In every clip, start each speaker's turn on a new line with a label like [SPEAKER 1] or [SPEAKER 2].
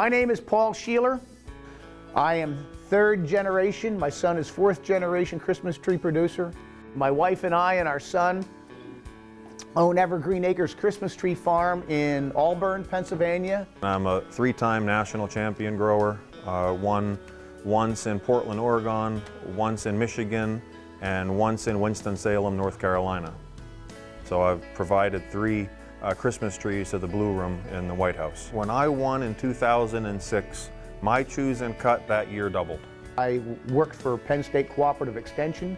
[SPEAKER 1] My name is Paul Shearer. I am third generation. My son is fourth generation Christmas tree producer. My wife and I and our son own Evergreen Acres Christmas Tree Farm in Auburn, Pennsylvania.
[SPEAKER 2] I'm a three-time national champion grower. Won once in Portland, Oregon, once in Michigan, and once in Winston-Salem, North Carolina. So I've provided three Christmas trees to the Blue Room in the White House. When I won in 2006, my choose and cut that year doubled.
[SPEAKER 1] I worked for Penn State Cooperative Extension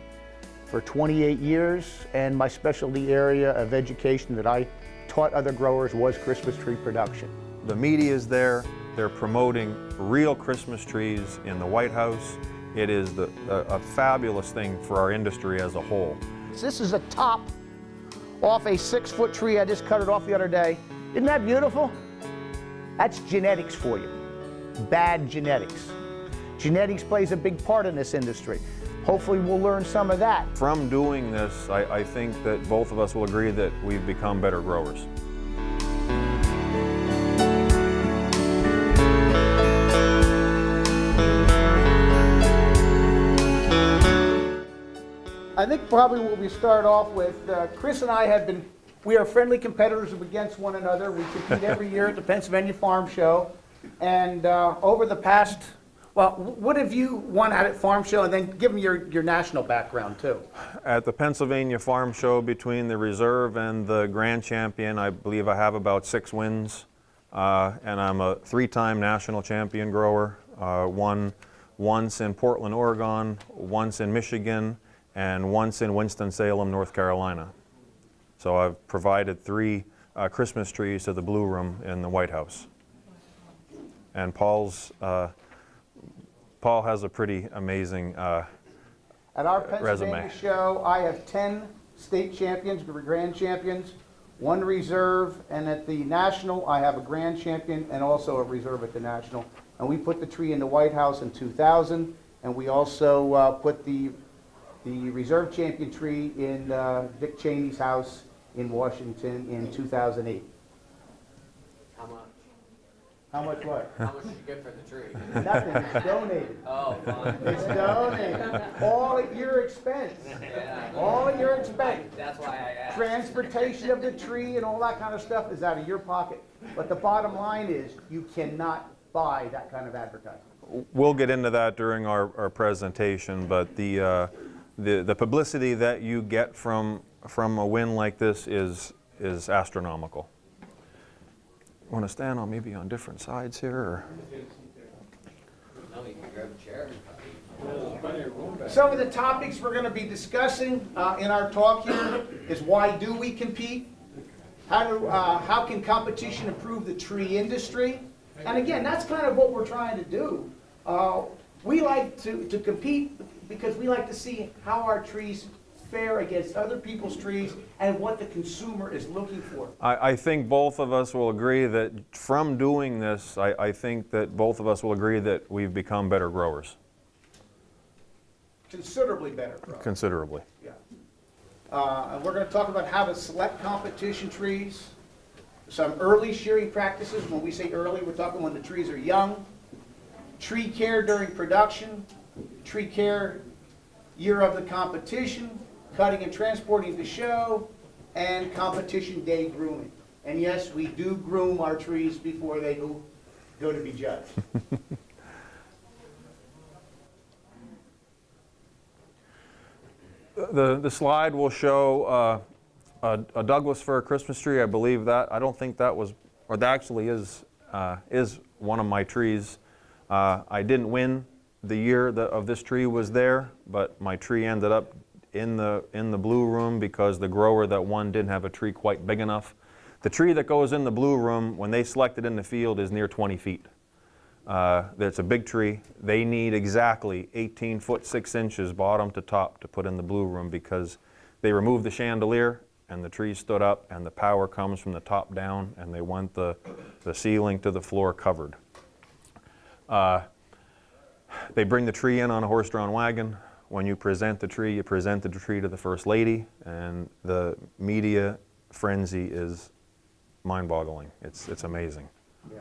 [SPEAKER 1] for 28 years, and my specialty area of education that I taught other growers was Christmas tree production.
[SPEAKER 2] The media is there. They're promoting real Christmas trees in the White House. It is a fabulous thing for our industry as a whole.
[SPEAKER 1] This is a top off a 6-foot tree. I just cut it off the other day. Isn't that beautiful? That's genetics for you. Bad genetics. Genetics plays a big part in this industry. Hopefully we'll learn some of that.
[SPEAKER 2] From doing this, I think that both of us will agree that we've become better growers.
[SPEAKER 1] I think probably what we start off with, Chris and I we are friendly competitors against one another. We compete every year at the Pennsylvania Farm Show. And over the past, well, what have you won at Farm Show? And then give me your national background too.
[SPEAKER 2] At the Pennsylvania Farm Show, between the reserve and the grand champion, I believe I have about 6 wins. And I'm a three-time national champion grower. Won once in Portland, Oregon, once in Michigan, and once in Winston-Salem, North Carolina. So I've provided 3 Christmas trees to the Blue Room in the White House. And Paul has a pretty amazing
[SPEAKER 1] At our Pennsylvania
[SPEAKER 2] resume.
[SPEAKER 1] show, I have 10 state champions, grand champions, 1 reserve, and at the national, I have a grand champion and also a reserve at the national. And we put the tree in the White House in 2000, and we also put the reserve champion tree in Dick Cheney's house in Washington in 2008.
[SPEAKER 3] How much?
[SPEAKER 1] How much what?
[SPEAKER 3] How much did you get for the tree?
[SPEAKER 1] Nothing, it's donated.
[SPEAKER 3] Oh, fine.
[SPEAKER 1] It's donated. All at your expense.
[SPEAKER 3] Yeah.
[SPEAKER 1] All at your expense.
[SPEAKER 3] That's why I asked.
[SPEAKER 1] Transportation of the tree and all that kind of stuff is out of your pocket. But the bottom line is, you cannot buy that kind of advertising.
[SPEAKER 2] We'll get into that during our presentation, but the publicity that you get from a win like this is astronomical. Want to stand on maybe on different sides here? Or?
[SPEAKER 3] No, you can grab a chair.
[SPEAKER 1] Some of the topics we're going to be discussing in our talk here is why do we compete? How can competition improve the tree industry? And again, that's kind of what we're trying to do. We like to compete because we like to see how our trees fare against other people's trees and what the consumer is looking for.
[SPEAKER 2] I think both of us will agree that from doing this, I think that both of us will agree that we've become better growers.
[SPEAKER 1] Considerably better growers.
[SPEAKER 2] Considerably.
[SPEAKER 1] Yeah. And we're going to talk about how to select competition trees, some early shearing practices. When we say early, we're talking when the trees are young. Tree care during production, tree care year of the competition, cutting and transporting to show, and competition day grooming. And yes, we do groom our trees before they go to be judged.
[SPEAKER 2] The slide will show a Douglas fir Christmas tree. I believe that. I don't think that was, or that actually is one of my trees. I didn't win the year of this tree was there, but my tree ended up in the Blue Room because the grower that won didn't have a tree quite big enough. The tree that goes in the Blue Room, when they select it in the field, is near 20 feet. It's a big tree. They need exactly 18 foot 6 inches bottom to top to put in the Blue Room because they removed the chandelier and the tree stood up and the power comes from the top down and they want the ceiling to the floor covered. They bring the tree in on a horse-drawn wagon. When you present the tree, you present the tree to the First Lady, and the media frenzy is mind-boggling. It's amazing.
[SPEAKER 1] Yeah.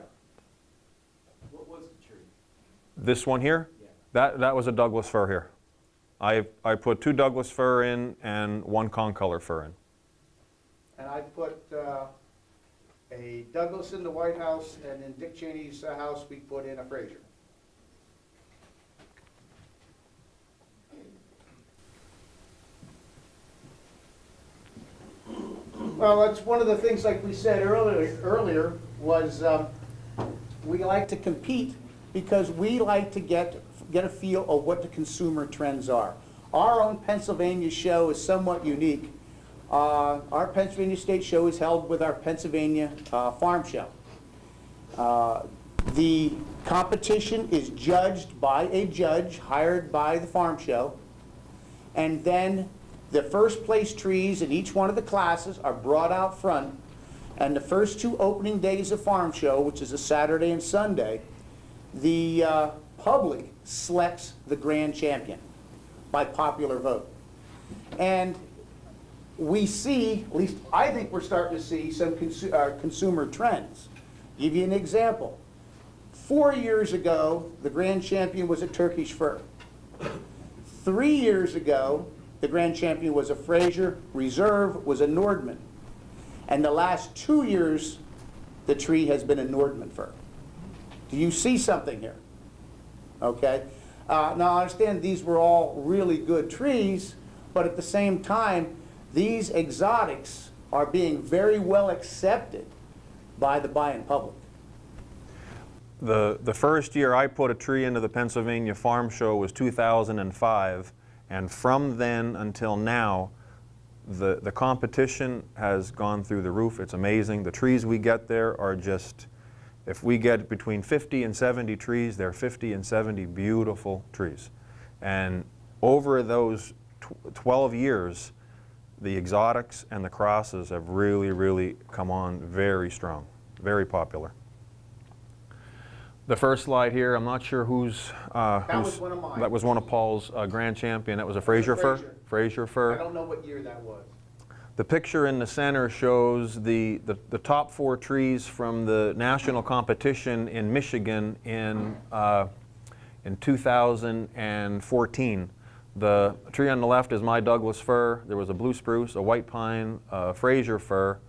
[SPEAKER 2] This one here,
[SPEAKER 3] Yeah.
[SPEAKER 2] that was a Douglas fir here. I put 2 Douglas fir in and 1 concolor fir in.
[SPEAKER 1] And I put a Douglas in the White House, and in Dick Cheney's house, we put in a Fraser. Well, that's one of the things, like we said earlier was we like to compete because we like to get a feel of what the consumer trends are. Our own Pennsylvania show is somewhat unique. Our Pennsylvania State Show is held with our Pennsylvania Farm Show. The competition is judged by a judge hired by the Farm Show, and then the first place trees in each one of the classes are brought out front, and the first 2 opening days of Farm Show, which is a Saturday and Sunday, the public selects the grand champion by popular vote. And we see, at least I think we're starting to see some consumer trends. Give you an example. 4 years ago, the grand champion was a Turkish fir. 3 years ago, the grand champion was a Fraser. Reserve was a Nordman. And the last 2 years, the tree has been a Nordman fir. Do you see something here? Okay. Now, I understand these were all really good trees, but at the same time, these exotics are being very well accepted by the buying public.
[SPEAKER 2] The first year I put a tree into the Pennsylvania Farm Show was 2005, and from then until now, the competition has gone through the roof. It's amazing. The trees we get there are just, if we get between 50 and 70 trees, they're 50 and 70 beautiful trees. And over those 12 years, the exotics and the crosses have really come on very strong, very popular. The first slide here, I'm not sure whose.
[SPEAKER 1] was one of mine.
[SPEAKER 2] That was one of Paul's grand champion. That was a Fraser fir. Fraser
[SPEAKER 1] I
[SPEAKER 2] fir.
[SPEAKER 1] don't know what year that was.
[SPEAKER 2] The picture in the center shows the top 4 trees from the national competition in Michigan in 2014. The tree on the left is my Douglas fir. There was a blue spruce, a white pine, a Fraser fir,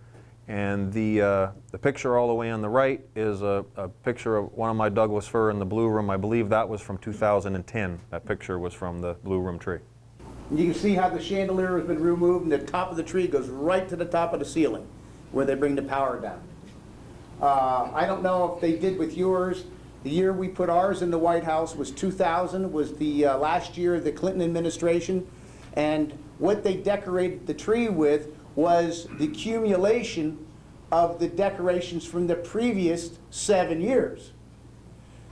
[SPEAKER 2] and the picture all the way on the right is a picture of one of my Douglas fir in the blue room. I believe that was from 2010. That picture was from the blue room tree.
[SPEAKER 1] You can see how the chandelier has been removed, and the top of the tree goes right to the top of the ceiling, where they bring the power down. I don't know if they did with yours. The year we put ours in the White House was 2000, was the last year of the Clinton administration, and what they decorated the tree with was the accumulation of the decorations from the previous 7 years.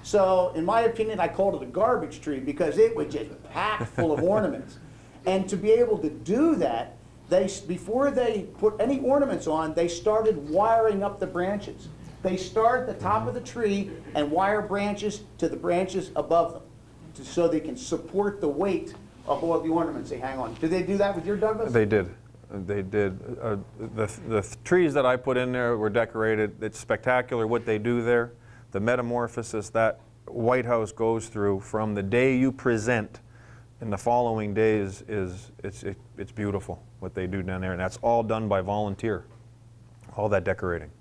[SPEAKER 1] So, in my opinion, I called it a garbage tree because it was just packed full of ornaments. And to be able to do that, before they put any ornaments on, they started wiring up the branches. They start at the top of the tree and wire branches to the branches above them, so they can support the weight of all the ornaments they hang on. Did they do that with your Douglas?
[SPEAKER 2] They did. They did. The trees that I put in there were decorated. It's spectacular what they do there. The metamorphosis that White House goes through from the day you present in the following days it's beautiful what they do down there, and that's all done by volunteer, all that decorating.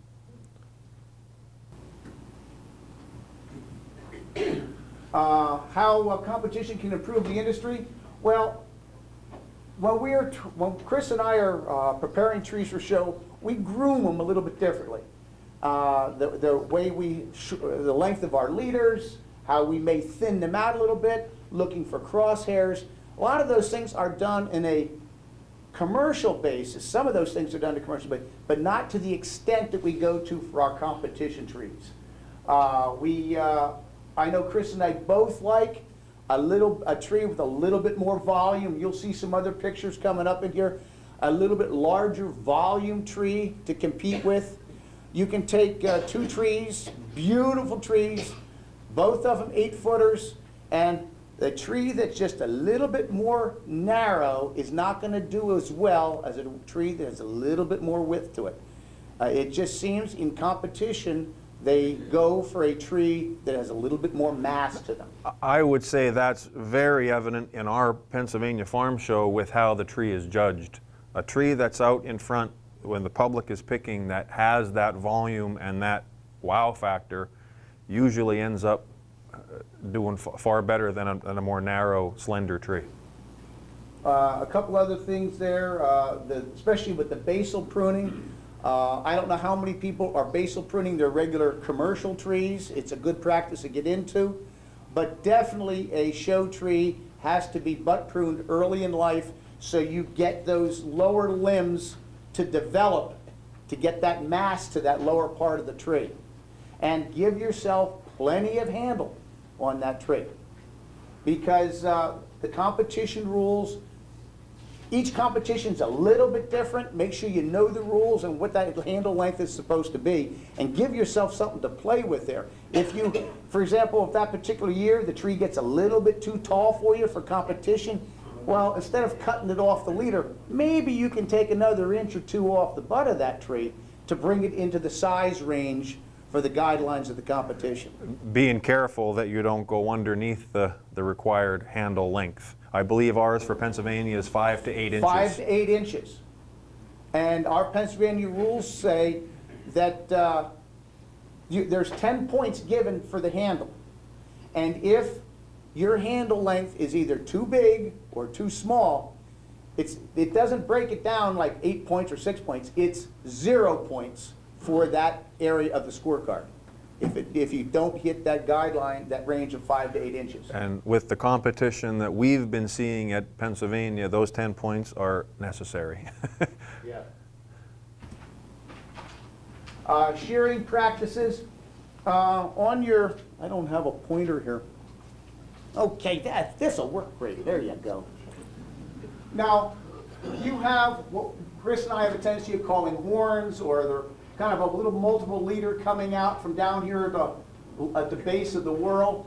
[SPEAKER 1] How competition can improve the industry? Well, when Chris and I are preparing trees for show, we groom them a little bit differently. The way the length of our leaders, how we may thin them out a little bit, looking for crosshairs. A lot of those things are done in a commercial basis. Some of those things are done to commercial basis, but not to the extent that we go to for our competition trees. I know Chris and I both like a tree with a little bit more volume. You'll see some other pictures coming up in here. A little bit larger volume tree to compete with. You can take 2 trees, beautiful trees, both of them 8-footers, and the tree that's just a little bit more narrow is not going to do as well as a tree that has a little bit more width to it. It just seems in competition They go for a tree that has a little bit more mass to them.
[SPEAKER 2] I would say that's very evident in our Pennsylvania Farm Show with how the tree is judged. A tree that's out in front when the public is picking that has that volume and that wow factor usually ends up doing far better than a more narrow, slender tree.
[SPEAKER 1] A couple other things there, especially with the basal pruning. I don't know how many people are basal pruning their regular commercial trees. It's a good practice to get into, but definitely a show tree has to be butt pruned early in life so you get those lower limbs to develop, to get that mass to that lower part of the tree. And give yourself plenty of handle on that tree. Because the competition rules, each competition's a little bit different. Make sure you know the rules and what that handle length is supposed to be, and give yourself something to play with there. If you, for example, if that particular year the tree gets a little bit too tall for you for competition, well, instead of cutting it off the leader, maybe you can take another inch or two off the butt of that tree to bring it into the size range for the guidelines of the competition.
[SPEAKER 2] Being careful that you don't go underneath the required handle length. I believe ours for Pennsylvania is 5 to 8 inches.
[SPEAKER 1] 5 to 8 inches. And our Pennsylvania rules say that there's 10 points given for the handle. And if your handle length is either too big or too small, it doesn't break it down like 8 points or 6 points. It's 0 points for that area of the scorecard if you don't hit that guideline, that range of 5 to 8 inches.
[SPEAKER 2] And with the competition that we've been seeing at Pennsylvania, those 10 points are necessary.
[SPEAKER 1] Yeah. Shearing practices. On your, I don't have a pointer here. Okay, this'll work great. There you go. Now, you have what Chris and I have a tendency of calling horns, or they're kind of a little multiple leader coming out from down here at the base of the whorl.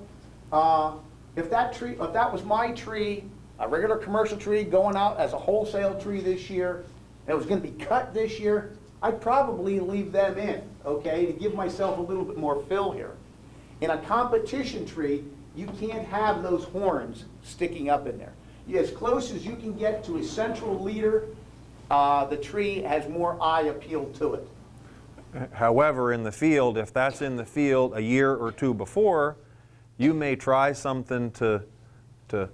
[SPEAKER 1] If that was my tree, a regular commercial tree going out as a wholesale tree this year, and it was going to be cut this year, I'd probably leave them in, okay, to give myself a little bit more fill here. In a competition tree, you can't have those horns sticking up in there. As close as you can get to a central leader, the tree has more eye appeal to it.
[SPEAKER 2] However, in the field, if that's in the field a year or two before, you may try something to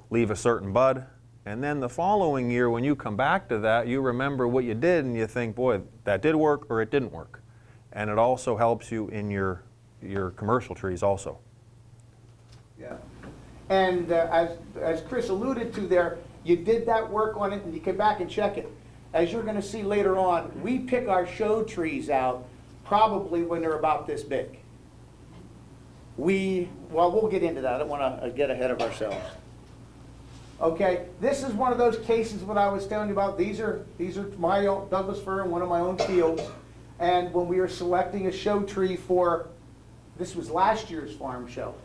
[SPEAKER 2] leave a certain bud, and then the following year when you come back to that, you remember what you did and you think, boy, that did work or it didn't work. And it also helps you in your commercial trees also.
[SPEAKER 1] Yeah. And as Chris alluded to there, you did that work on it and you came back and check it. As you're going to see later on, we pick our show trees out probably when they're about this big. Well, we'll get into that. I don't want to get ahead of ourselves. Okay, this is one of those cases what I was telling you about. These are my own Douglas fir in one of my own fields. And when we were selecting a show tree for, this was last year's farm show.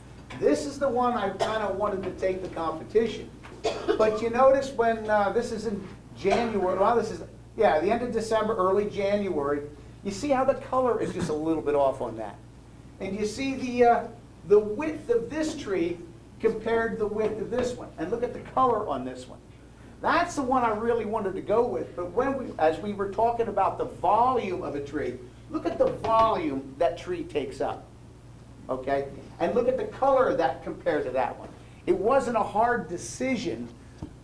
[SPEAKER 1] This is the one I kind of wanted to take the competition. But you notice when this is in January, well, this is, yeah, the end of December, early January, you see how the color is just a little bit off on that. And you see the width of this tree compared to the width of this one. And look at the color on this one. That's the one I really wanted to go with. But as we were talking about the volume of a tree, look at the volume that tree takes up. Okay? And look at the color of that compared to that one. It wasn't a hard decision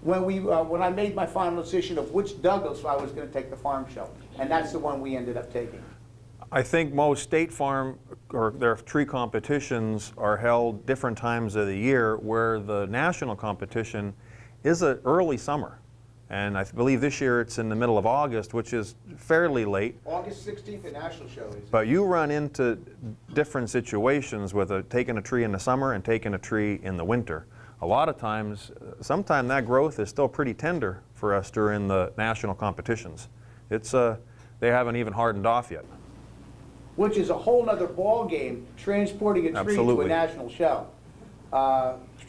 [SPEAKER 1] when I made my final decision of which Douglas I was going to take the farm show. And that's the one we ended up taking.
[SPEAKER 2] I think most state farm or their tree competitions are held different times of the year, where the national competition is early summer. And I believe this year it's in the middle of August, which is fairly late.
[SPEAKER 1] August 16th, the national show is.
[SPEAKER 2] But you run into different situations with taking a tree in the summer and taking a tree in the winter. A lot of times, sometimes that growth is still pretty tender for us during the national competitions. They haven't even hardened off yet.
[SPEAKER 1] Which is a whole other ball game, transporting a tree to a national show.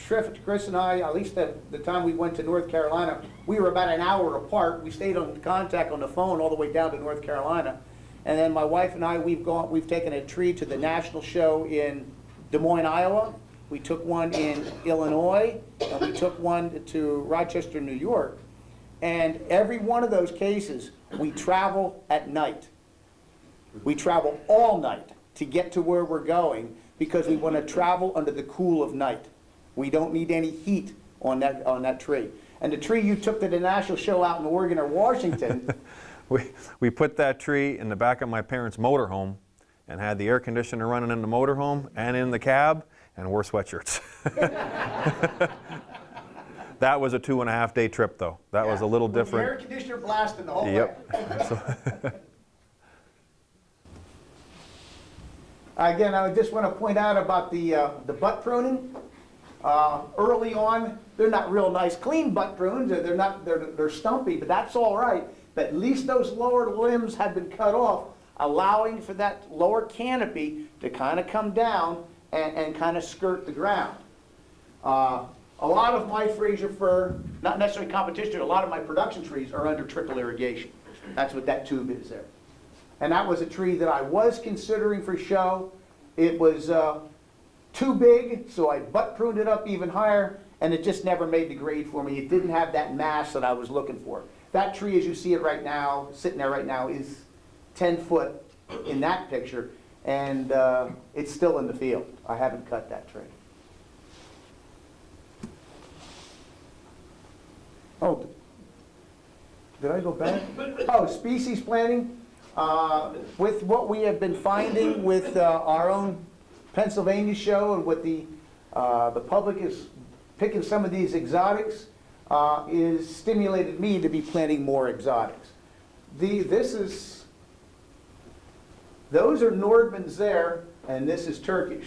[SPEAKER 1] Chris and I, at least at the time we went to North Carolina, we were about an hour apart. We stayed on contact on the phone all the way down to North Carolina. And then my wife and I, we've taken a tree to the national show in Des Moines, Iowa. We took one in Illinois, and we took one to Rochester, New York. And every one of those cases, we travel at night. We travel all night to get to where we're going because we want to travel under the cool of night. We don't need any heat on that tree. And the tree you took to the national show out in Oregon or Washington,
[SPEAKER 2] We put that tree in the back of my parents' motorhome and had the air conditioner running in the motorhome and in the cab and wore sweatshirts. That was a 2.5-day trip though. That was a little
[SPEAKER 1] with the
[SPEAKER 2] different.
[SPEAKER 1] air conditioner blasting the whole way.
[SPEAKER 2] Yep.
[SPEAKER 1] Again, I just want to point out about the butt pruning. Early on, they're not real nice, clean butt prunes. They're stumpy, but that's all right. But at least those lower limbs have been cut off, allowing for that lower canopy to kind of come down and kind of skirt the ground. A lot of my Fraser fir, not necessarily competition, a lot of my production trees are under trickle irrigation. That's what that tube is there. And that was a tree that I was considering for show. It was too big, so I butt pruned it up even higher, and it just never made the grade for me. It didn't have that mass that I was looking for. That tree, as you see it right now, sitting there right now, is 10 foot in that picture, and it's still in the field. I haven't cut that tree. Oh, did I go back? Oh, species planting. With what we have been finding with our own Pennsylvania show and what the public is picking some of these exotics, is stimulated me to be planting more exotics. Those are Nordmans there, and this is Turkish.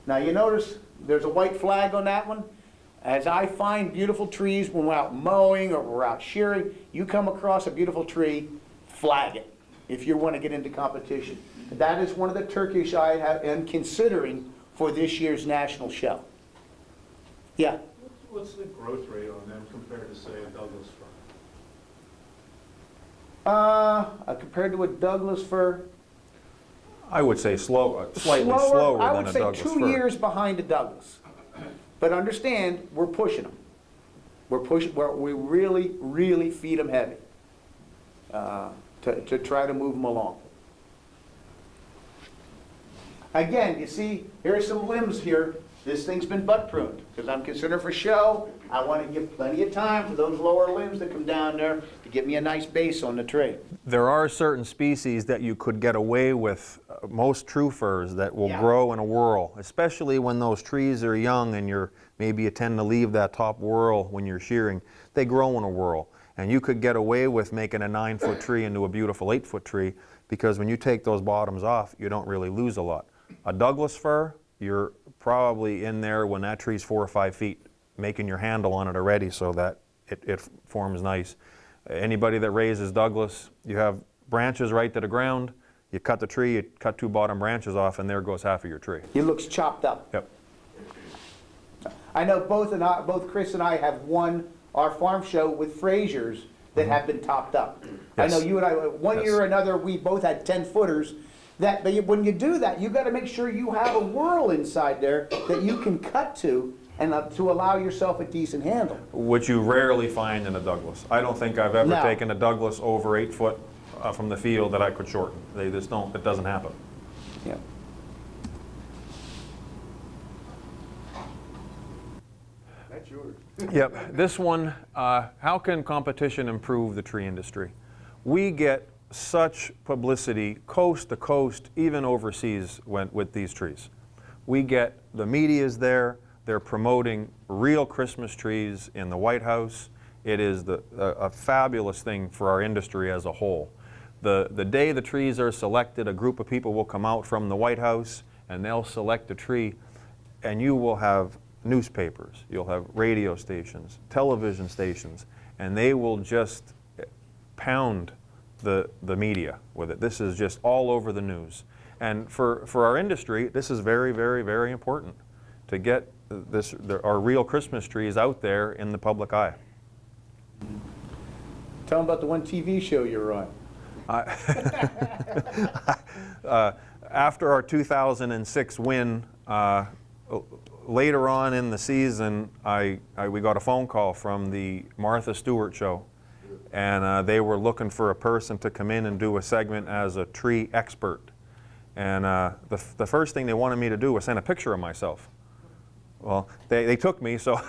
[SPEAKER 1] Now you notice there's a white flag on that one. As I find beautiful trees when we're out mowing or we're out shearing, you come across a beautiful tree, flag it if you want to get into competition. That is one of the Turkish I am considering for this year's national show. Yeah?
[SPEAKER 4] What's the growth rate on them compared to, say, a Douglas fir?
[SPEAKER 1] Compared to a Douglas fir,
[SPEAKER 2] I would say slightly slower
[SPEAKER 1] I
[SPEAKER 2] than
[SPEAKER 1] would
[SPEAKER 2] a
[SPEAKER 1] say
[SPEAKER 2] Douglas
[SPEAKER 1] 2
[SPEAKER 2] fir.
[SPEAKER 1] years behind a Douglas. But understand, we're pushing them. We really, really feed them heavy to try to move them along. Again, you see, here's some limbs here. This thing's been butt pruned because I'm considering for show. I want to give plenty of time for those lower limbs that come down there to give me a nice base on the tree.
[SPEAKER 2] There are certain species that you could get away with, most true firs that will
[SPEAKER 1] Yeah.
[SPEAKER 2] grow in a whorl, especially when those trees are young and maybe you tend to leave that top whorl when you're shearing. They grow in a whorl. And you could get away with making a 9-foot tree into a beautiful 8-foot tree because when you take those bottoms off, you don't really lose a lot. A Douglas fir, you're probably in there when that tree's 4 or 5 feet, making your handle on it already so that it forms nice. Anybody that raises Douglas, you have branches right to the ground, you cut the tree, you cut 2 bottom branches off, and there goes half of your tree.
[SPEAKER 1] It looks chopped up.
[SPEAKER 2] Yep.
[SPEAKER 1] I know both Chris and I have won our farm show with Frasers that have been topped up.
[SPEAKER 2] Yes.
[SPEAKER 1] I know you and I, one
[SPEAKER 2] Yes.
[SPEAKER 1] year or another, we both had 10-footers. But when you do that, you got to make sure you have a whorl inside there that you can cut to and to allow yourself a decent handle.
[SPEAKER 2] Which you rarely find in a Douglas. I don't think I've ever
[SPEAKER 1] No.
[SPEAKER 2] taken a Douglas over 8 foot from the field that I could shorten. They just don't, it doesn't happen.
[SPEAKER 1] Yeah.
[SPEAKER 3] That's yours.
[SPEAKER 2] Yep, this one, how can competition improve the tree industry? We get such publicity coast to coast, even overseas with these trees. We get, the media's there, they're promoting real Christmas trees in the White House. It is a fabulous thing for our industry as a whole. The day the trees are selected, a group of people will come out from the White House and they'll select a tree, and you will have newspapers, you'll have radio stations, television stations, and they will just pound the media with it. This is just all over the news. And for our industry, this is very, very, very important to get our real Christmas trees out there in the public eye.
[SPEAKER 1] Tell them about the one TV show you're on.
[SPEAKER 2] After our 2006 win, later on in the season, we got a phone call from the Martha Stewart show, and they were looking for a person to come in and do a segment as a tree expert. And the first thing they wanted me to do was send a picture of myself. Well, they took me, so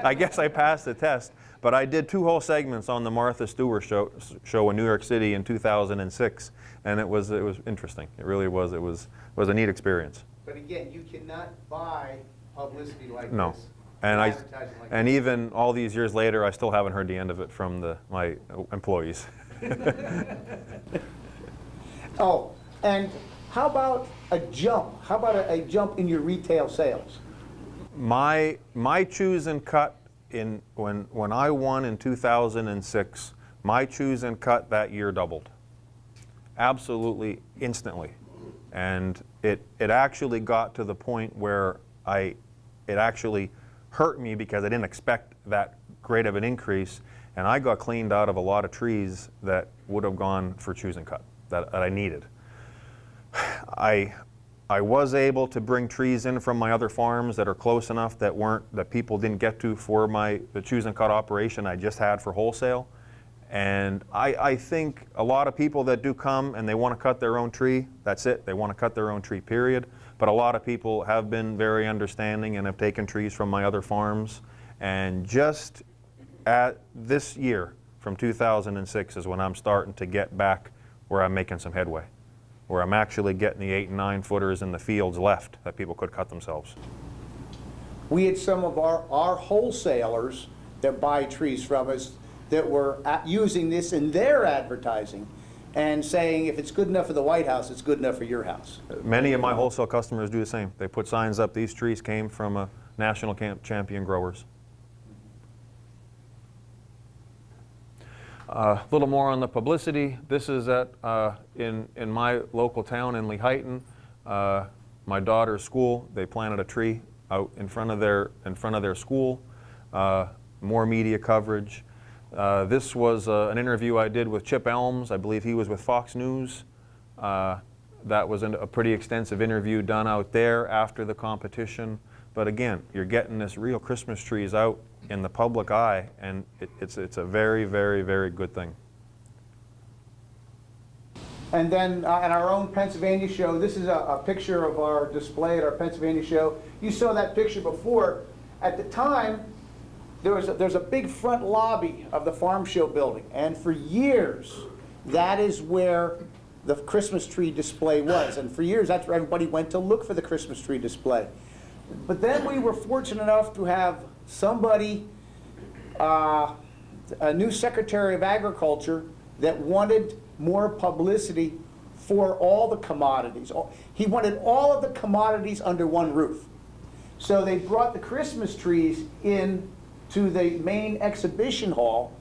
[SPEAKER 2] I guess I passed the test. But I did 2 whole segments on the Martha Stewart show in New York City in 2006, and it was interesting. It really was. It was a neat experience.
[SPEAKER 1] But again, you cannot buy publicity like
[SPEAKER 2] No.
[SPEAKER 1] this.
[SPEAKER 2] And
[SPEAKER 1] advertising like this.
[SPEAKER 2] even all these years later, I still haven't heard the end of it from my employees.
[SPEAKER 1] Oh, and how about a jump? How about a jump in your retail sales?
[SPEAKER 2] My choose and cut when I won in 2006, my choose and cut that year doubled, absolutely instantly, and it actually got to the point where it actually hurt me because I didn't expect that great of an increase, and I got cleaned out of a lot of trees that would have gone for choose and cut that I needed. I was able to bring trees in from my other farms that are close enough that people didn't get to for the choose and cut operation I just had for wholesale. And I think a lot of people that do come and they want to cut their own tree, that's it, they want to cut their own tree, period. But a lot of people have been very understanding and have taken trees from my other farms. And just at this year, from 2006, is when I'm starting to get back where I'm making some headway, where I'm actually getting the 8 and 9 footers in the fields left that people could cut themselves.
[SPEAKER 1] We had some of our wholesalers that buy trees from us that were using this in their advertising and saying, if it's good enough for the White House, it's good enough for your house.
[SPEAKER 2] Many of my wholesale customers do the same. They put signs up, these trees came from national champion growers. A little more on the publicity. This is in my local town in Lehighton. My daughter's school, they planted a tree out in front of their school. More media coverage. This was an interview I did with Chip Elms. I believe he was with Fox News. That was a pretty extensive interview done out there after the competition. But again, you're getting this real Christmas trees out in the public eye, and it's a very, very, very good thing.
[SPEAKER 1] And then at our own Pennsylvania show, this is a picture of our display at our Pennsylvania show. You saw that picture before. At the time, there's a big front lobby of the farm show building, and for years, that is where the Christmas tree display was. And for years, that's where everybody went to look for the Christmas tree display. But then we were fortunate enough to have somebody, a new Secretary of Agriculture, that wanted more publicity for all the commodities. He wanted all of the commodities under one roof. So they brought the Christmas trees in to the main exhibition hall,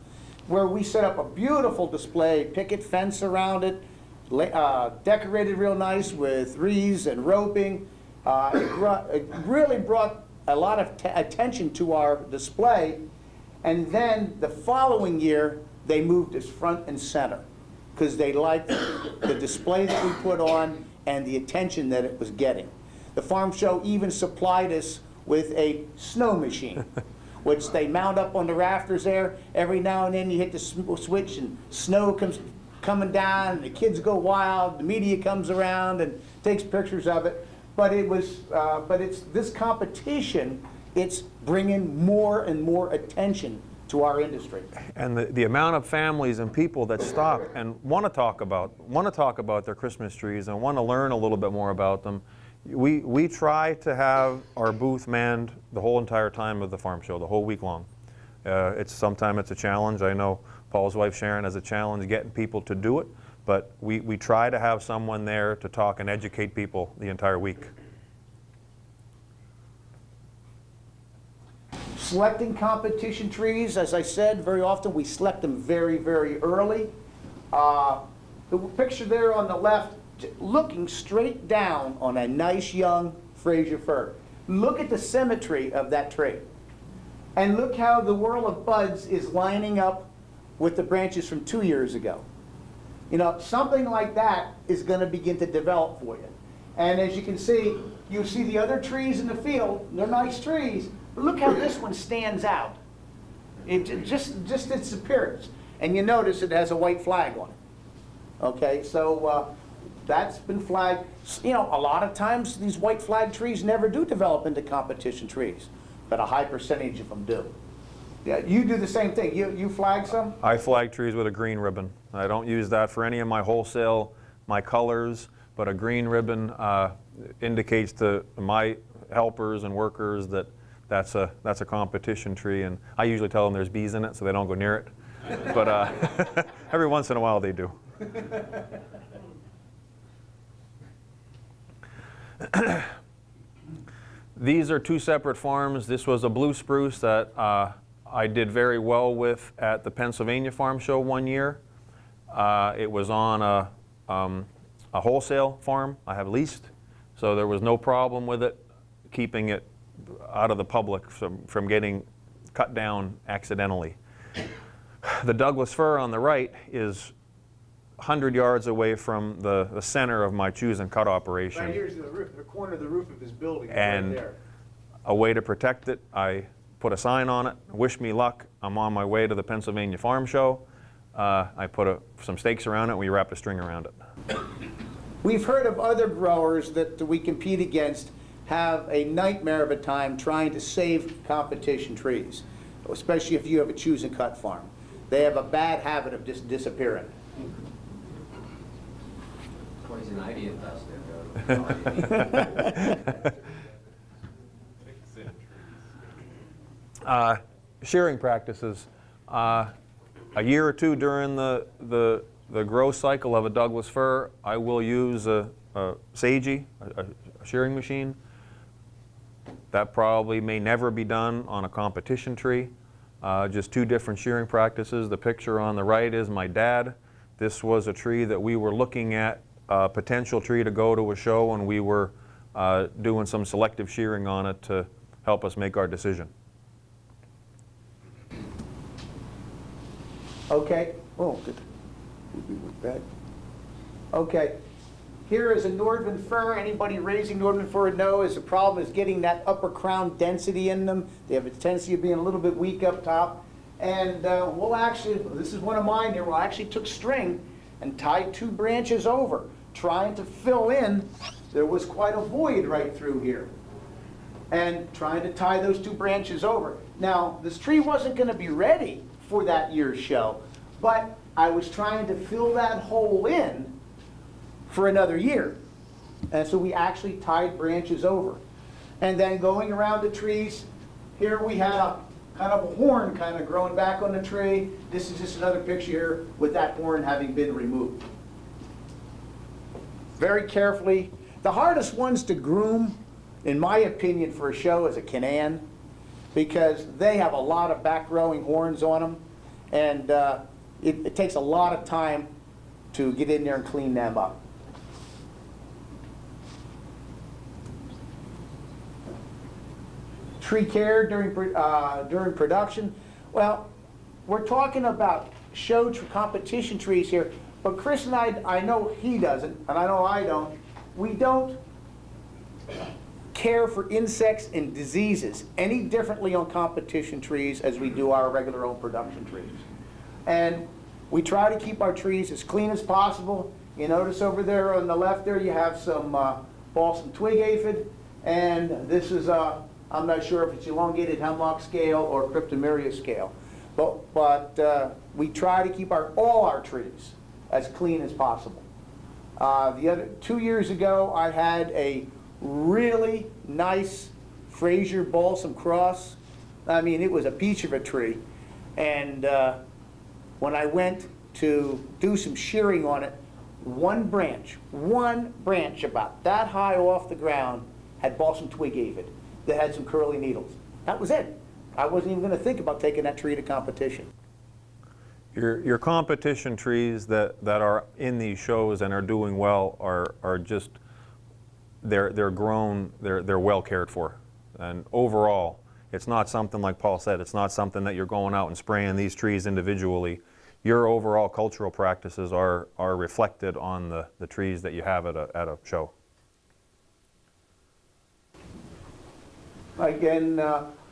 [SPEAKER 1] where we set up a beautiful display, picket fence around it, decorated real nice with wreaths and roping. It really brought a lot of attention to our display. And then the following year, they moved us front and center because they liked the display that we put on and the attention that it was getting. The farm show even supplied us with a snow machine, which they mount up on the rafters there. Every now and then you hit the switch and snow comes coming down and the kids go wild. The media comes around and takes pictures of it. But it's this competition, it's bringing more and more attention to our industry.
[SPEAKER 2] And the amount of families and people that stop and want to talk about their Christmas trees and want to learn a little bit more about them. We try to have our booth manned the whole entire time of the farm show, the whole week long. Sometimes it's a challenge. I know Paul's wife Sharon has a challenge getting people to do it, but we try to have someone there to talk and educate people the entire week.
[SPEAKER 1] Selecting competition trees, as I said, very often we select them very, very early. The picture there on the left, looking straight down on a nice young Fraser fir. Look at the symmetry of that tree. And look how the whirl of buds is lining up with the branches from 2 years ago. You know, something like that is going to begin to develop for you. And as you can see, you see the other trees in the field, they're nice trees, but look how this one stands out. Just its appearance. And you notice it has a white flag on it. Okay, so that's been flagged. You know, a lot of times these white flag trees never do develop into competition trees, but a high percentage of them do. Yeah, you do the same thing. You flag some?
[SPEAKER 2] I flag trees with a green ribbon. I don't use that for any of my wholesale, my colors, but a green ribbon indicates to my helpers and workers that that's a competition tree, and I usually tell them there's bees in it so they don't go near it. But every once in a while they do. These are two separate farms. This was a blue spruce that I did very well with at the Pennsylvania Farm Show one year. It was on a wholesale farm I have leased, so there was no problem with it, keeping it out of the public from getting cut down accidentally. The Douglas fir on the right is 100 yards away from the center of my choose and cut operation.
[SPEAKER 3] Right here's the roof, the corner of the roof of his building, right
[SPEAKER 2] And
[SPEAKER 3] there.
[SPEAKER 2] a way to protect it, I put a sign on it, wish me luck, I'm on my way to the Pennsylvania Farm Show. I put some stakes around it, we wrapped a string around it.
[SPEAKER 1] We've heard of other growers that we compete against have a nightmare of a time trying to save competition trees, especially if you have a choose and cut farm. They have a bad habit of just disappearing.
[SPEAKER 5] Poison ivy infested.
[SPEAKER 2] Shearing practices. A year or two during the growth cycle of a Douglas fir, I will use a Sagey, a shearing machine. That probably may never be done on a competition tree. Just two different shearing practices. The picture on the right is my dad. This was a tree that we were looking at, a potential tree to go to a show, and we were doing some selective shearing on it to help us make our decision.
[SPEAKER 1] Okay, oh, good. With that. Okay, here is a Nordman fir. Anybody raising Nordman fir knows the problem is getting that upper crown density in them. They have a tendency of being a little bit weak up top. And we'll actually, this is one of mine here, we'll actually took string and tied two branches over, trying to fill in. There was quite a void right through here. And trying to tie those two branches over. Now, this tree wasn't going to be ready for that year's show, but I was trying to fill that hole in for another year. And so we actually tied branches over. And then going around the trees, here we had a kind of a horn kind of growing back on the tree. This is just another picture here with that horn having been removed. Very carefully. The hardest ones to groom, in my opinion, for a show is a Canaan, because they have a lot of back growing horns on them, and it takes a lot of time to get in there and clean them up. Tree care during production. Well, we're talking about show competition trees here, but Chris and I know he doesn't, and I know I don't. We don't care for insects and diseases any differently on competition trees as we do our regular old production trees. And we try to keep our trees as clean as possible. You notice over there on the left there you have some balsam twig aphid, and this is I'm not sure if it's elongated hemlock scale or cryptomeria scale, but we try to keep all our trees as clean as possible. The other 2 years ago I had a really nice Fraser balsam cross. I mean, it was a peach of a tree. And when I went to do some shearing on it, one branch about that high off the ground had balsam twig aphid that had some curly needles. That was it. I wasn't even going to think about taking that tree to competition.
[SPEAKER 2] Your competition trees that are in these shows and are doing well are just, they're grown, they're well cared for. And overall, it's not something like Paul said, it's not something that you're going out and spraying these trees individually. your overall cultural practices are reflected on the trees that you have at a show.
[SPEAKER 1] Again,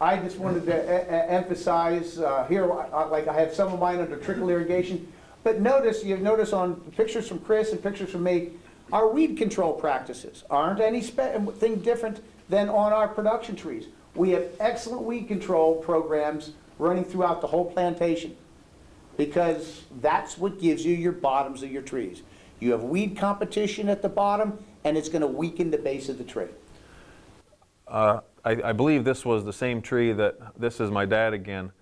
[SPEAKER 1] I just wanted to emphasize here, like I have some of mine under trickle irrigation, but you notice on pictures from Chris and pictures from me, our weed control practices aren't anything different than on our production trees. We have excellent weed control programs running throughout the whole plantation, because that's what gives you your bottoms of your trees. You have weed competition at the bottom, and it's going to weaken the base of the tree.
[SPEAKER 2] I believe this was the same tree this is my dad again.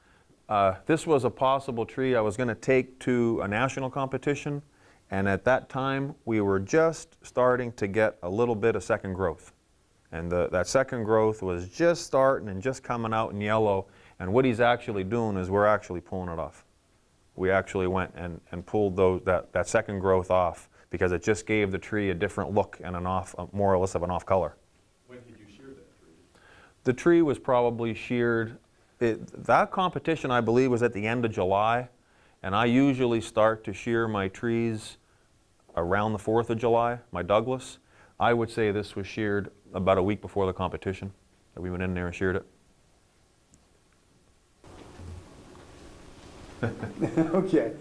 [SPEAKER 2] This was a possible tree I was going to take to a national competition, and at that time we were just starting to get a little bit of second growth. And that second growth was just starting and just coming out in yellow, and what he's actually doing is we're actually pulling it off. We actually went and pulled that second growth off, because it just gave the tree a different look and more or less of an off color.
[SPEAKER 4] When did you shear that tree?
[SPEAKER 2] The tree was probably sheared, that competition I believe was at the end of July, and I usually start to shear my trees around the 4th of July, my Douglas. I would say this was sheared about a week before the competition, that we went in there and sheared it.
[SPEAKER 1] Okay.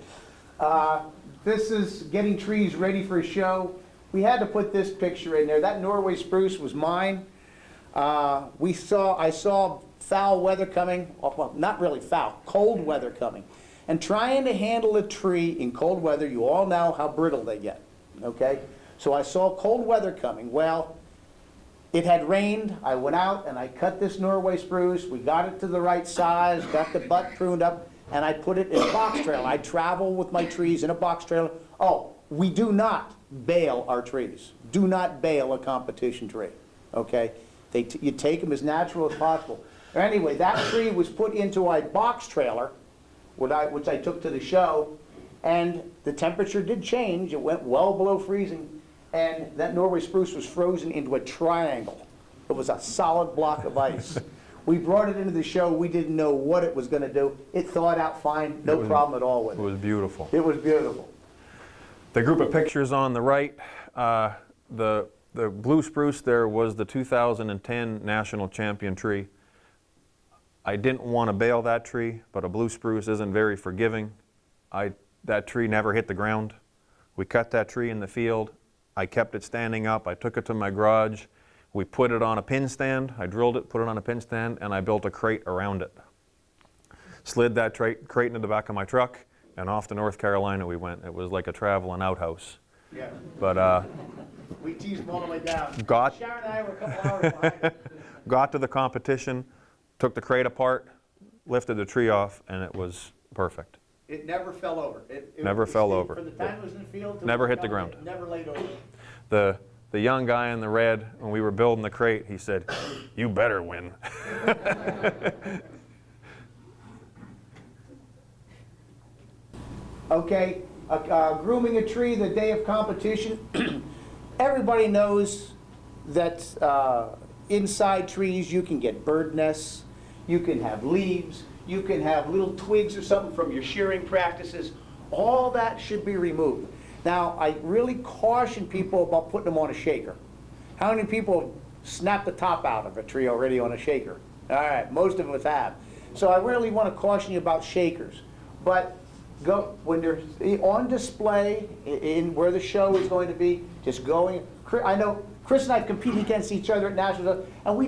[SPEAKER 1] This is getting trees ready for a show. We had to put this picture in there. That Norway spruce was mine. I saw foul weather coming, well, not really foul, cold weather coming. And trying to handle a tree in cold weather, you all know how brittle they get, okay? So I saw cold weather coming. Well, it had rained. I went out and I cut this Norway spruce. We got it to the right size, got the butt pruned up, and I put it in a box trailer. I travel with my trees in a box trailer. Oh, we do not bale our trees. Do not bale a competition tree, okay? You take them as natural as possible. Anyway, that tree was put into a box trailer, which I took to the show, and the temperature did change. It went well below freezing, and that Norway spruce was frozen into a triangle. It was a solid block of ice. We brought it into the show. We didn't know what it was going to do. It thawed out fine, no problem at all with it.
[SPEAKER 2] It was beautiful.
[SPEAKER 1] It was beautiful.
[SPEAKER 2] The group of pictures on the right, the blue spruce there was the 2010 national champion tree. I didn't want to bale that tree, but a blue spruce isn't very forgiving. That tree never hit the ground. We cut that tree in the field. I kept it standing up. I took it to my garage. We put it on a pin stand. I drilled it, put it on a pin stand, and I built a crate around it. Slid that crate into the back of my truck, and off to North Carolina we went. It was like a traveling outhouse.
[SPEAKER 1] Yeah.
[SPEAKER 2] But
[SPEAKER 1] We teased them all the way down.
[SPEAKER 2] Got-
[SPEAKER 1] Sharon and I were a couple hours behind it.
[SPEAKER 2] got to the competition, took the crate apart, lifted the tree off, and it was perfect.
[SPEAKER 1] It never fell over. It
[SPEAKER 2] Never fell over.
[SPEAKER 1] For the time it was in the field. till
[SPEAKER 2] Never
[SPEAKER 1] it
[SPEAKER 2] hit the
[SPEAKER 1] fell,
[SPEAKER 2] ground.
[SPEAKER 1] it never laid over.
[SPEAKER 2] The young guy in the red, when we were building the crate, he said, "You better win."
[SPEAKER 1] Okay, grooming a tree the day of competition. Everybody knows that inside trees you can get bird nests, you can have leaves, you can have little twigs or something from your shearing practices. All that should be removed. Now, I really caution people about putting them on a shaker. How many people have snapped the top out of a tree already on a shaker? All right, most of us have. So I really want to caution you about shakers. But when they're on display in where the show is going to be, just going. I know Chris and I compete against each other at nationals, and we'll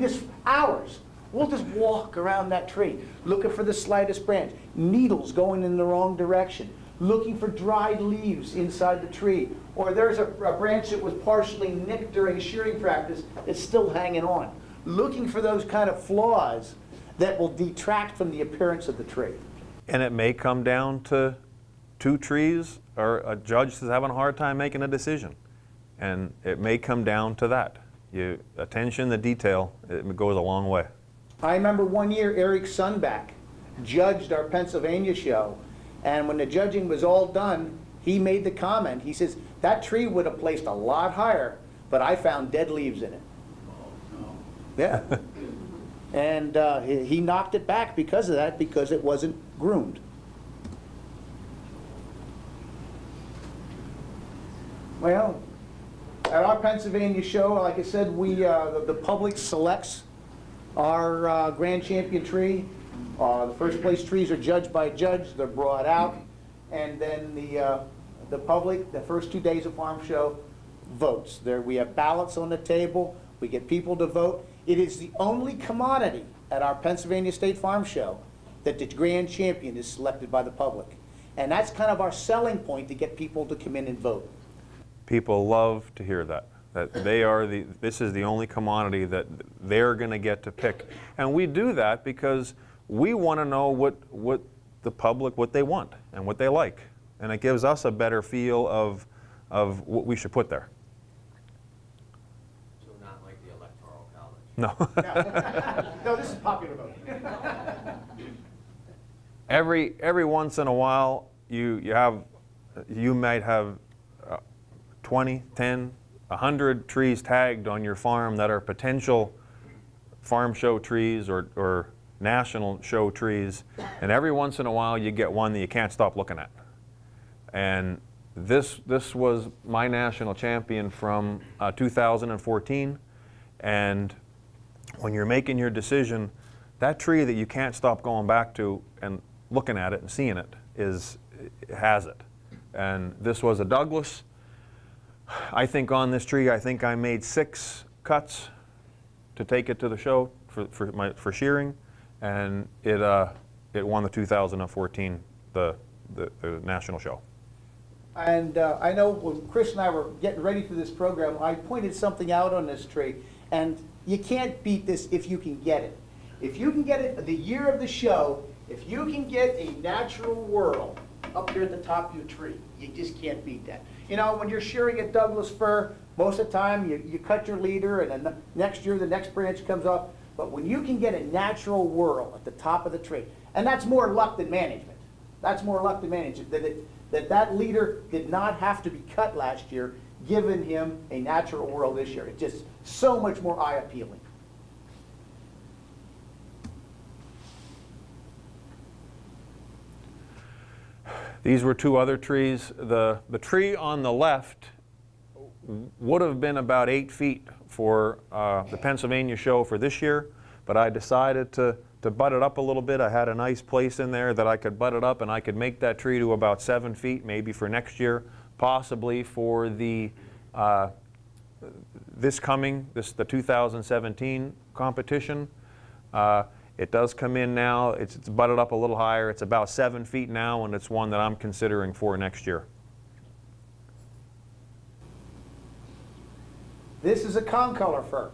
[SPEAKER 1] just walk around that tree, looking for the slightest branch, needles going in the wrong direction, looking for dried leaves inside the tree, or there's a branch that was partially nicked during shearing practice that's still hanging on. Looking for those kind of flaws that will detract from the appearance of the tree.
[SPEAKER 2] And it may come down to two trees, or a judge is having a hard time making a decision. And it may come down to that. Attention to detail, it goes a long way.
[SPEAKER 1] I remember one year Eric Sunback judged our Pennsylvania show, and when the judging was all done, he made the comment. He says, that tree would have placed a lot higher, but I found dead leaves in it. Yeah. And he knocked it back because of that, because it wasn't groomed. Well, at our Pennsylvania show, like I said, the public selects our grand champion tree. The first place trees are judged by a judge, they're brought out, and then the public, the first 2 days of farm show, votes. We have ballots on the table, we get people to vote. It is the only commodity at our Pennsylvania State Farm Show that the grand champion is selected by the public. And that's kind of our selling point to get people to come in and vote.
[SPEAKER 2] People love to hear that this is the only commodity that they're going to get to pick. And we do that because we want to know what the public, what they want and what they like. And it gives us a better feel of what we should put there.
[SPEAKER 5] So not like the Electoral College.
[SPEAKER 2] No.
[SPEAKER 1] No, this is popular vote.
[SPEAKER 2] Every once in a while, you might have 20, 10, 100 trees tagged on your farm that are potential farm show trees or national show trees, and every once in a while you get one that you can't stop looking at. And this was my national champion from 2014, and when you're making your decision, that tree that you can't stop going back to and looking at it and seeing it has it. And this was a Douglas. I think on this tree, I made 6 cuts to take it to the show for shearing, and it won the 2014 the national show.
[SPEAKER 1] And I know when Chris and I were getting ready for this program, I pointed something out on this tree, and you can't beat this if you can get it. If you can get it the year of the show, if you can get a natural whorl up here at the top of your tree, you just can't beat that. You know, when you're shearing a Douglas fir, most of the time you cut your leader and then next year the next branch comes off. But when you can get a natural whorl at the top of the tree, and that's more luck than management. That's more luck than management. That leader did not have to be cut last year, giving him a natural whorl this year. It's just so much more eye appealing.
[SPEAKER 2] These were 2 other trees. The tree on the left would have been about 8 feet for the Pennsylvania show for this year, but I decided to butt it up a little bit. I had a nice place in there that I could butt it up, and I could make that tree to about 7 feet, maybe for next year, possibly for the 2017 competition. It does come in now, it's butted up a little higher, it's about 7 feet now, and it's one that I'm considering for next year.
[SPEAKER 1] This is a concolor fir,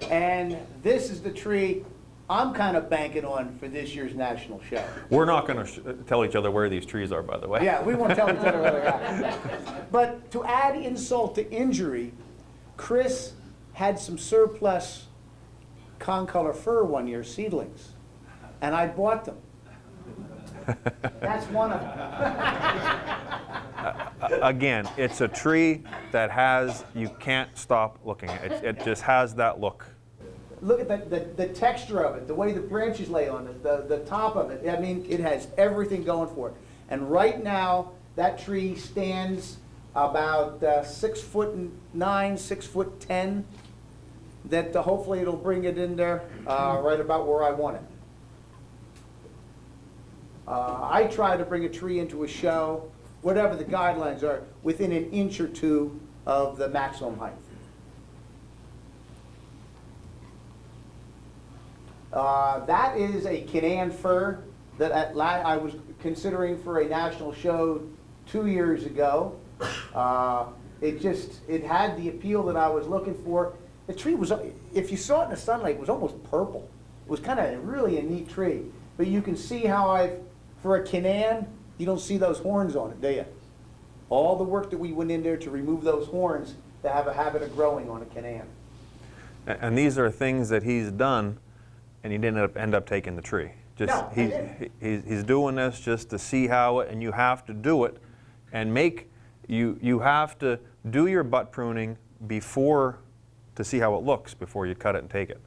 [SPEAKER 1] and this is the tree I'm kind of banking on for this year's national show.
[SPEAKER 2] We're not going to tell each other where these trees are, by the way.
[SPEAKER 1] Yeah, we won't tell each other where they're at. But to add insult to injury, Chris had some surplus concolor fir one year, seedlings, and I bought them. That's one of them.
[SPEAKER 2] Again, it's a tree that you can't stop looking at it. It just has that look.
[SPEAKER 1] Look at the texture of it, the way the branches lay on it, the top of it. I mean, it has everything going for it. And right now, that tree stands about 6'9", 6'10". That hopefully it'll bring it in there right about where I want it. I try to bring a tree into a show, whatever the guidelines are, within an inch or 2 of the maximum height. That is a Canaan fir that I was considering for a national show 2 years ago. It had the appeal that I was looking for. The tree was, if you saw it in the sunlight, it was almost purple. It was kind of really a neat tree. But you can see how for a Canaan, you don't see those horns on it, do you? All the work that we went in there to remove those horns to have a habit of growing on a Canaan.
[SPEAKER 2] And these are things that he's done, and he didn't end up taking the tree. Just
[SPEAKER 1] No, I didn't.
[SPEAKER 2] he's doing this just to see how it, and you have to do it, and you have to do your butt pruning to see how it looks before you cut it and take it.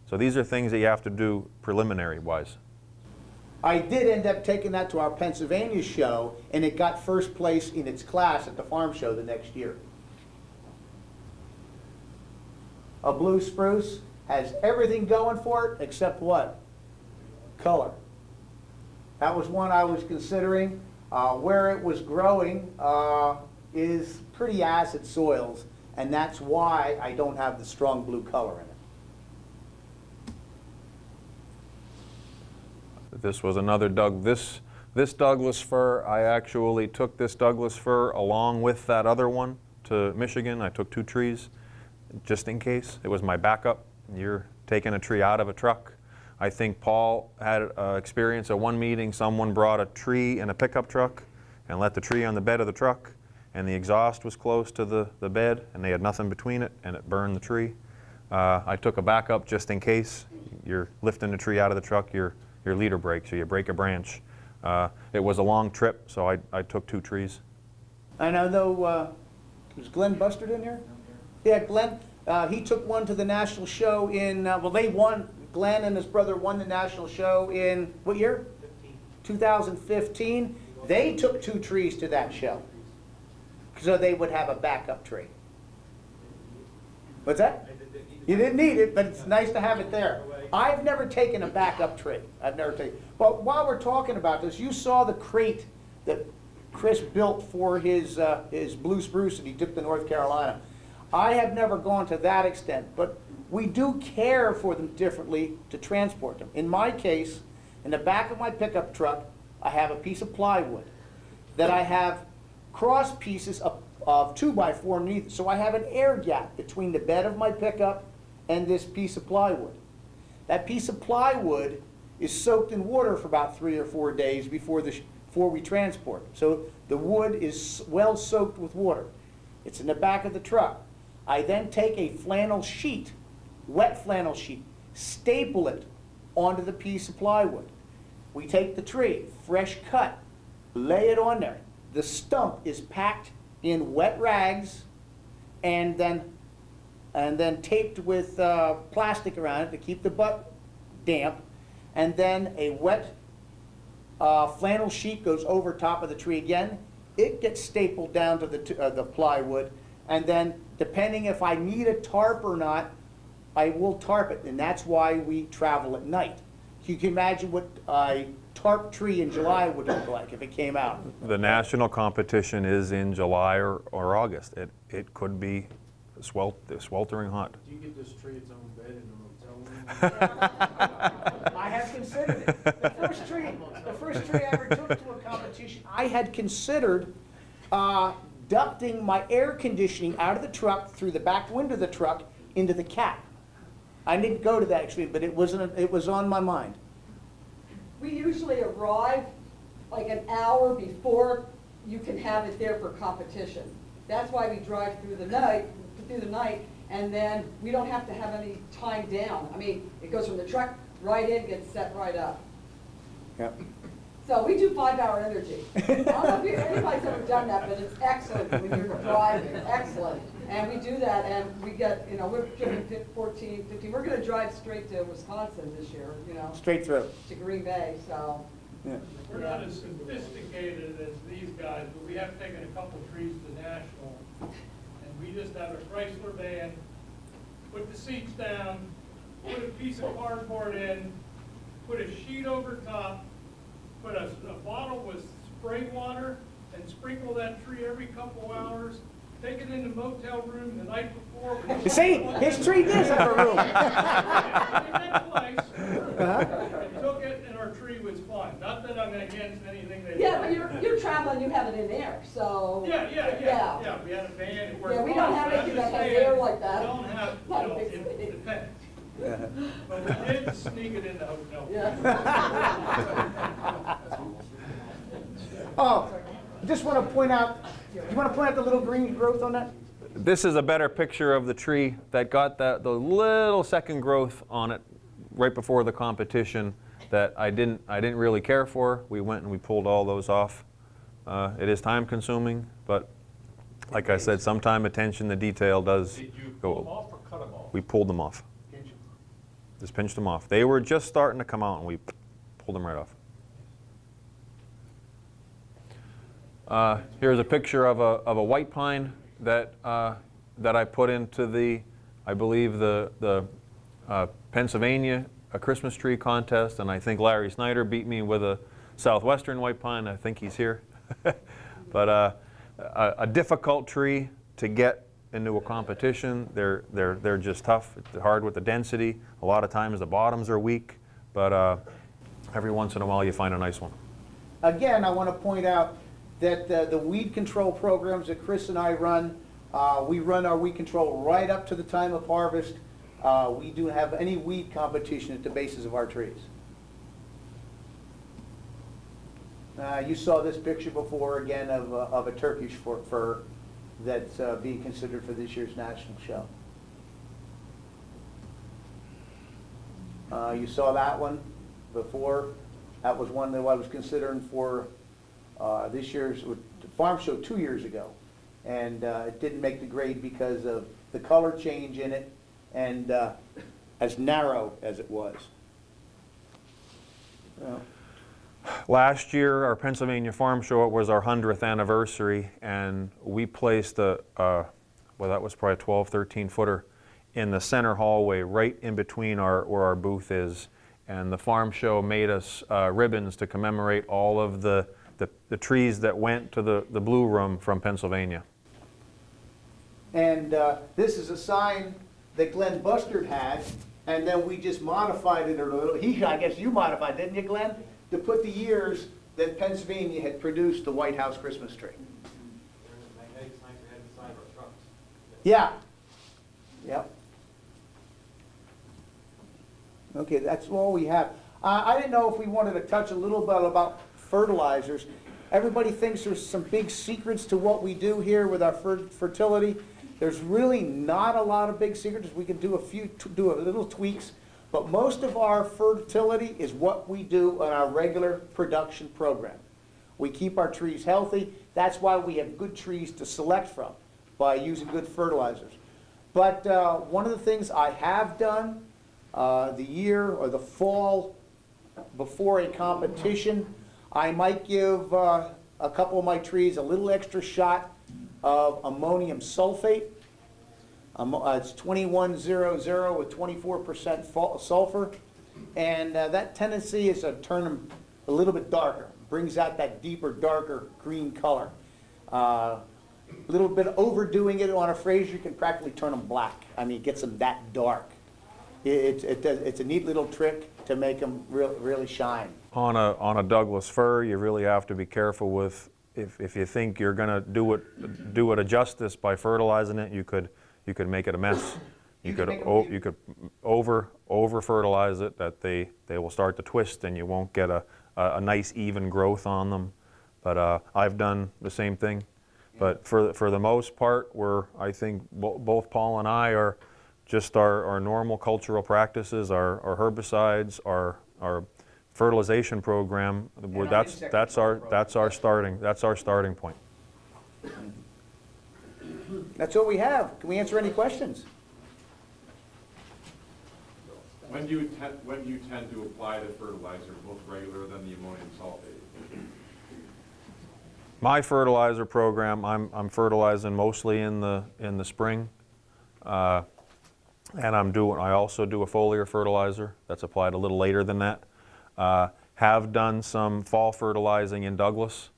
[SPEAKER 2] So these are things that you have to do preliminary wise.
[SPEAKER 1] I did end up taking that to our Pennsylvania show, and it got first place in its class at the farm show the next year. A blue spruce has everything going for it except what? Color. That was one I was considering. Where it was growing is pretty acid soils, and that's why I don't have the strong blue color in it.
[SPEAKER 2] This was another this Douglas fir, I actually took this Douglas fir along with that other one to Michigan. I took 2 trees just in case. It was my backup. You're taking a tree out of a truck. I think Paul had experience at one meeting. Someone brought a tree in a pickup truck and let the tree on the bed of the truck, and the exhaust was close to the bed, and they had nothing between it, and it burned the tree. I took a backup just in case. You're lifting the tree out of the truck, your leader breaks, or you break a branch. It was a long trip, so I took 2 trees.
[SPEAKER 1] I know, was Glenn Bustard in here? Yeah, Glenn, he took one to the national show in, well, they won, Glenn and his brother won the national show in, what year? 2015. They took 2 trees to that show, so they would have a backup tree. What's that? You didn't need it, but it's nice to have it there. I've never taken a backup tree. I've never taken. But while we're talking about this, you saw the crate that Chris built for his blue spruce that he took to North Carolina. I have never gone to that extent, but we do care for them differently to transport them. In my case, in the back of my pickup truck, I have a piece of plywood that I have cross pieces of 2x4 underneath. So I have an air gap between the bed of my pickup and this piece of plywood. That piece of plywood is soaked in water for about 3 or 4 days before we transport it. So the wood is well soaked with water. It's in the back of the truck. I then take a flannel sheet, wet flannel sheet, staple it onto the piece of plywood. We take the tree, fresh cut, lay it on there. The stump is packed in wet rags and then taped with plastic around it to keep the butt damp. And then a wet flannel sheet goes over top of the tree again. It gets stapled down to the plywood. And then, depending if I need a tarp or not, I will tarp it. And that's why we travel at night. You can imagine what a tarp tree in July would look like if it came out.
[SPEAKER 2] The national competition is in July or August. It could be sweltering hot.
[SPEAKER 3] Do you get this tree its own bed in the hotel room?
[SPEAKER 1] I have considered it. The first tree I ever took to a competition, I had considered ducting my air conditioning out of the truck through the back window of the truck into the cap. I didn't go to that extreme, but it was on my mind.
[SPEAKER 6] We usually arrive like an hour before you can have it there for competition. That's why we drive through the night, and then we don't have to have any time down. I mean, it goes from the truck right in, gets set right up.
[SPEAKER 1] Yep.
[SPEAKER 6] So we do 5-hour energy. I don't know if anybody's ever done that, but it's excellent when you're driving, excellent. And we do that, and we get, we're doing 14, 15. We're going to drive straight to Wisconsin this year,
[SPEAKER 1] Straight through.
[SPEAKER 6] to Green Bay, so.
[SPEAKER 1] Yeah.
[SPEAKER 7] We're not as sophisticated as these guys, but we have taken a couple trees to national, and we just have a Chrysler van, put the seats down, put a piece of cardboard in, put a sheet over top, put a bottle with spray water, and sprinkle that tree every couple hours. Take it in the motel room the night before.
[SPEAKER 1] See, his tree does have a room.
[SPEAKER 7] And took it, and our tree was fine. Not that I'm against anything they.
[SPEAKER 6] Yeah, but you're traveling, you have it in there, so.
[SPEAKER 7] Yeah. We had a van. It worked
[SPEAKER 6] Yeah, we
[SPEAKER 7] fine,
[SPEAKER 6] don't have
[SPEAKER 7] but I'm
[SPEAKER 6] anything
[SPEAKER 7] just
[SPEAKER 6] that has
[SPEAKER 7] saying,
[SPEAKER 6] air like that.
[SPEAKER 7] We don't have,
[SPEAKER 6] Not a big
[SPEAKER 7] it
[SPEAKER 6] thing.
[SPEAKER 7] depends. But we did sneak it in the hotel.
[SPEAKER 6] Yeah.
[SPEAKER 1] Oh, I just want to point out, you want to point out the little green growth on that?
[SPEAKER 2] This is a better picture of the tree that got the little second growth on it right before the competition that I didn't really care for. We went and we pulled all those off. It is time consuming, but like I said, sometime attention to detail does
[SPEAKER 4] Did you
[SPEAKER 2] go.
[SPEAKER 4] pull them off or cut them off?
[SPEAKER 2] We pulled them off. Just pinched them off. They were just starting to come out and we pulled them right off. Here's a picture of a white pine that I put into the, I believe the Pennsylvania Christmas tree contest, and I think Larry Snyder beat me with a southwestern white pine. I think he's here. But a difficult tree to get into a competition. They're just tough. It's hard with the density. A lot of times the bottoms are weak, but every once in a while you find a nice one.
[SPEAKER 1] Again, I want to point out that the weed control programs that Chris and I run, we run our weed control right up to the time of harvest. We do have any weed competition at the bases of our trees. You saw this picture before, again, of a Turkish fir that's being considered for this year's national show. You saw that one before. That was one that I was considering for this year's farm show 2 years ago. And it didn't make the grade because of the color change in it and as narrow as it was. Well,
[SPEAKER 2] last year, our Pennsylvania Farm Show, it was our 100th anniversary, and we placed well, that was probably a 12, 13 footer in the center hallway right in between where our booth is. And the farm show made us ribbons to commemorate all of the trees that went to the Blue Room from Pennsylvania.
[SPEAKER 1] And this is a sign that Glenn Bustard had, and then we just modified it a little. I guess you modified, didn't you, Glenn? To put the years that Pennsylvania had produced the White House Christmas tree.
[SPEAKER 5] Magnetic signs we had inside our trucks.
[SPEAKER 1] Yeah. Yep. Okay, that's all we have. I didn't know if we wanted to touch a little bit about fertilizers. Everybody thinks there's some big secrets to what we do here with our fertility. There's really not a lot of big secrets. We can do a little tweaks, but most of our fertility is what we do on our regular production program. We keep our trees healthy. That's why we have good trees to select from, by using good fertilizers. But one of the things I have done the year or the fall before a competition, I might give a couple of my trees a little extra shot of ammonium sulfate. It's 2100 with 24% sulfur, and that tendency is to turn them a little bit darker, brings out that deeper, darker green color. A little bit overdoing it on a Fraser can practically turn them black. I mean, it gets them that dark. It's a neat little trick to make them really shine.
[SPEAKER 2] On a Douglas fir, you really have to be careful with, if you think you're going to do it a justice by fertilizing it, you could make it a mess. You could over fertilize it, that they will start to twist and you won't get a nice even growth on them. But I've done the same thing. But for the most part, I think both Paul and I are just our normal cultural practices, our herbicides, our fertilization program. That's our starting point.
[SPEAKER 1] That's what we have. Can we answer any questions?
[SPEAKER 8] When do you tend to apply the fertilizer, both regular than the ammonium sulfate?
[SPEAKER 2] My fertilizer program, I'm fertilizing mostly in the spring, and I also do a foliar fertilizer that's applied a little later than that. Have done some fall fertilizing in Douglas,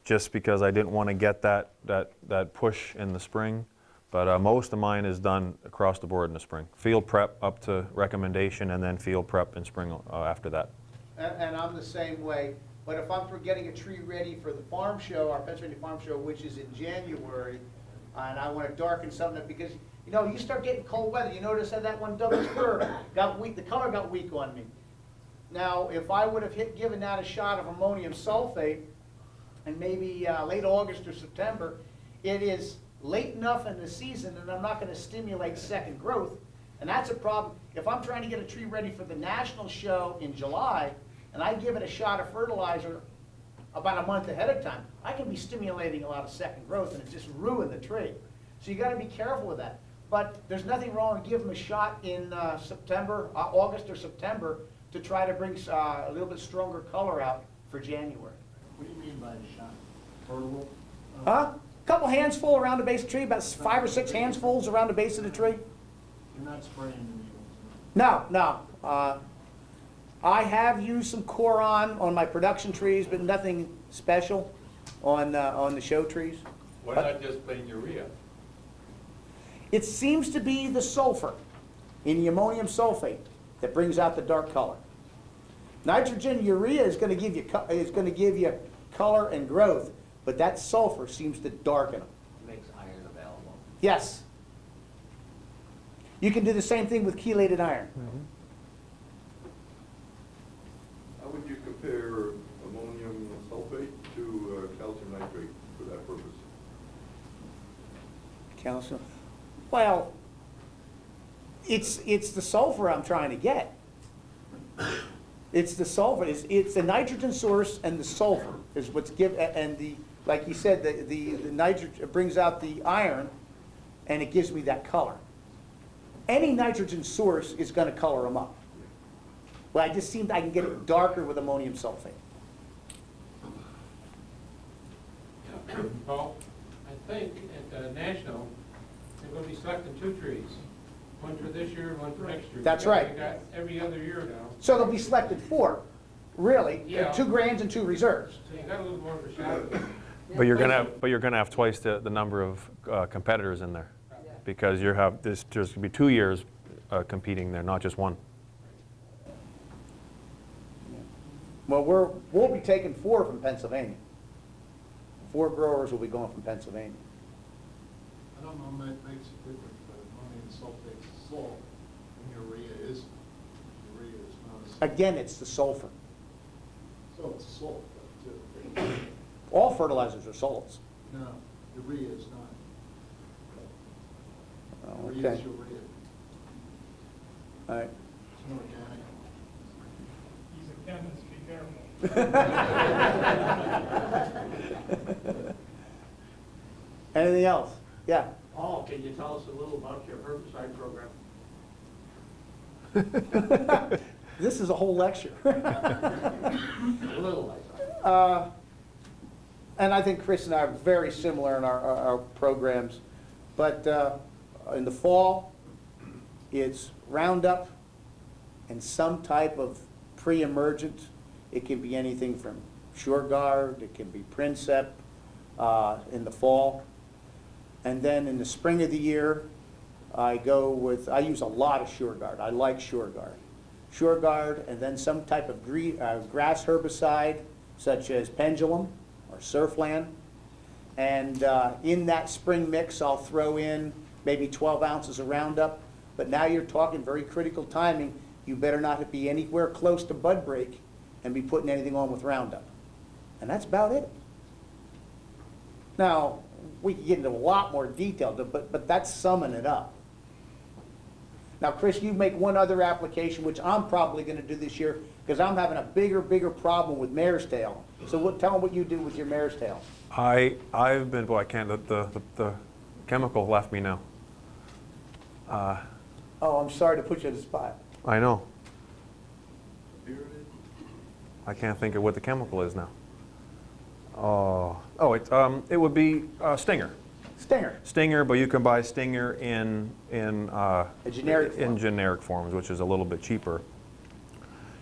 [SPEAKER 2] just because I didn't want to get that push in the spring. But most of mine is done across the board in the spring. Field prep up to recommendation, and then field prep in spring after that.
[SPEAKER 1] And I'm the same way. But if I'm getting a tree ready for the farm show, our Pennsylvania Farm Show, which is in January, and I want to darken something up, because you start getting cold weather. You notice that one Douglas fir got weak. The color got weak on me. Now, if I would have given that a shot of ammonium sulfate, and maybe late August or September, it is late enough in the season and I'm not going to stimulate second growth. And that's a problem. If I'm trying to get a tree ready for the national show in July, and I give it a shot of fertilizer about a month ahead of time, I can be stimulating a lot of second growth and it just ruin the tree. So you got to be careful with that. But there's nothing wrong with giving them a shot in August or September, to try to bring a little bit stronger color out for January.
[SPEAKER 9] What do you mean by a shot?
[SPEAKER 3] Portable?
[SPEAKER 1] Huh? Couple hands full around the base of the tree, about 5 or 6 handsfuls around the base of the tree.
[SPEAKER 3] You're not spraying the needles?
[SPEAKER 1] No, no. I have used some Coron on my production trees, but nothing special on the show trees.
[SPEAKER 9] Why not just plain urea?
[SPEAKER 1] It seems to be the sulfur in the ammonium sulfate that brings out the dark color. Nitrogen urea is going to give you color and growth, but that sulfur seems to darken them.
[SPEAKER 5] Makes iron available.
[SPEAKER 1] Yes. You can do the same thing with chelated iron.
[SPEAKER 10] How would you compare ammonium sulfate to calcium nitrate for that purpose?
[SPEAKER 1] Calcium. Well, it's the sulfur I'm trying to get. It's the sulfur. It's the nitrogen source and the sulfur is what's and like you said, the nitrogen brings out the iron, and it gives me that color. Any nitrogen source is going to color them up. Well, I just seemed I can get it darker with ammonium sulfate.
[SPEAKER 5] Paul, I think at the National, they're going to be selecting 2 trees. One for this year and one for next year.
[SPEAKER 1] That's right.
[SPEAKER 5] We got every other year now.
[SPEAKER 1] So they'll be selected 4, really.
[SPEAKER 5] Yeah.
[SPEAKER 1] 2 grands and 2 reserves.
[SPEAKER 5] So you got a little more of a shot.
[SPEAKER 2] But you're gonna have twice the number of competitors in there, because there's gonna be 2 years competing there, not just one.
[SPEAKER 1] Well, we'll be taking 4 from Pennsylvania. 4 growers will be going from Pennsylvania.
[SPEAKER 3] I don't know if that makes a difference, but ammonium sulfate's salt, and urea is not a salt.
[SPEAKER 1] Again, it's the sulfur.
[SPEAKER 3] So it's a salt, though, too.
[SPEAKER 1] All fertilizers are salts.
[SPEAKER 3] No, urea is not.
[SPEAKER 1] Oh,
[SPEAKER 3] Urea is
[SPEAKER 1] okay.
[SPEAKER 3] urea.
[SPEAKER 1] All right.
[SPEAKER 3] It's inorganic.
[SPEAKER 7] He's a chemist, be careful.
[SPEAKER 1] Anything else? Yeah.
[SPEAKER 11] Paul, can you tell us a little about your herbicide program?
[SPEAKER 1] This is a whole lecture.
[SPEAKER 11] A little, I thought.
[SPEAKER 1] And I think Chris and I are very similar in our programs. But in the fall, it's Roundup and some type of pre-emergent. It can be anything from SureGuard, it can be Princep in the fall. And then in the spring of the year, I use a lot of SureGuard. I like SureGuard. SureGuard, and then some type of grass herbicide, such as Pendulum or Surfland. And in that spring mix, I'll throw in maybe 12 ounces of Roundup. But now you're talking very critical timing. You better not be anywhere close to bud break and be putting anything on with Roundup. And that's about it. Now, we can get into a lot more detail, but that's summing it up. Now, Chris, you make one other application, which I'm probably going to do this year, because I'm having a bigger problem with mare's tail. So tell them what you do with your mare's tail.
[SPEAKER 2] I've been, I can't, the chemical left me now.
[SPEAKER 1] Oh, I'm sorry to put you on the spot.
[SPEAKER 2] I know. I can't think of what the chemical is now. It would be Stinger.
[SPEAKER 1] Stinger.
[SPEAKER 2] Stinger, but you can buy Stinger in
[SPEAKER 1] A generic form.
[SPEAKER 2] in generic forms, which is a little bit cheaper.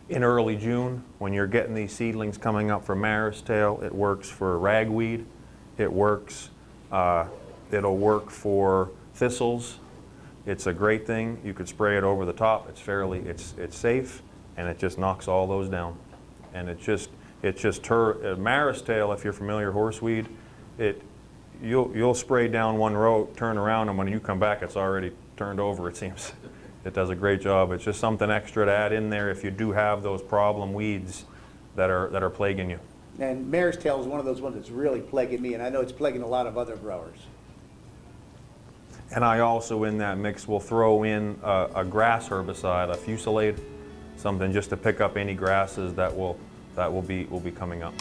[SPEAKER 2] In early June, when you're getting these seedlings coming up for mare's tail, it works for ragweed. It works. It'll work for thistles. It's a great thing. You could spray it over the top. It's safe, and it just knocks all those down. And mare's tail, if you're familiar, horseweed, you'll spray down one row, turn around, and when you come back, it's already turned over, it seems. It does a great job. It's just something extra to add in there if you do have those problem weeds that are plaguing you.
[SPEAKER 1] And mare's tail is one of those ones that's really plaguing me, and I know it's plaguing a lot of other growers.
[SPEAKER 2] And I also, in that mix, will throw in a grass herbicide, a Fusilade, something just to pick up any grasses that will be coming up.